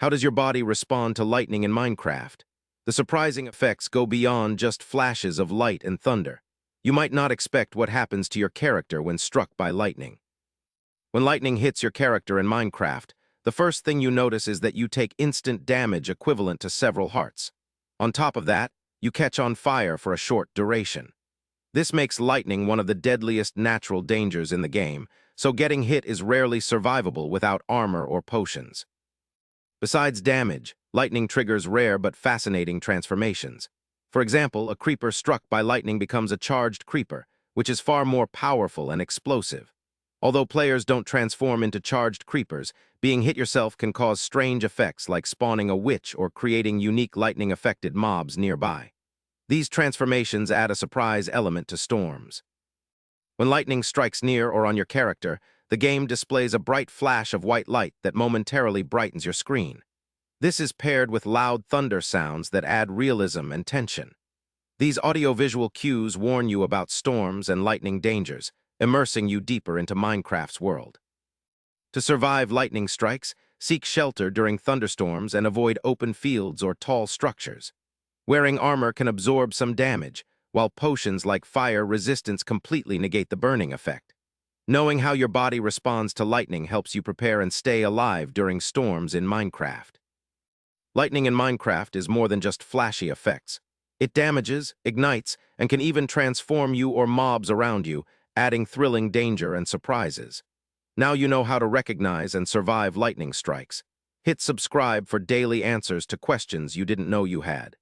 How does your body respond to lightning in Minecraft? The surprising effects go beyond just flashes of light and thunder. You might not expect what happens to your character when struck by lightning. When lightning hits your character in Minecraft, the first thing you notice is that you take instant damage equivalent to several hearts. On top of that, you catch on fire for a short duration. This makes lightning one of the deadliest natural dangers in the game, so getting hit is rarely survivable without armor or potions. Besides damage, lightning triggers rare but fascinating transformations. For example, a creeper struck by lightning becomes a charged creeper, which is far more powerful and explosive. Although players don't transform into charged creepers, being hit yourself can cause strange effects like spawning a witch or creating unique lightning-affected mobs nearby. These transformations add a surprise element to storms. When lightning strikes near or on your character, the game displays a bright flash of white light that momentarily brightens your screen. This is paired with loud thunder sounds that add realism and tension. These audiovisual cues warn you about storms and lightning dangers, immersing you deeper into Minecraft's world. To survive lightning strikes, seek shelter during thunderstorms and avoid open fields or tall structures. Wearing armor can absorb some damage, while potions like fire resistance completely negate the burning effect. Knowing how your body responds to lightning helps you prepare and stay alive during storms in Minecraft. Lightning in Minecraft is more than just flashy effects. It damages, ignites, and can even transform you or mobs around you, adding thrilling danger and surprises. Now you know how to recognize and survive lightning strikes. Hit subscribe for daily answers to questions you didn't know you had.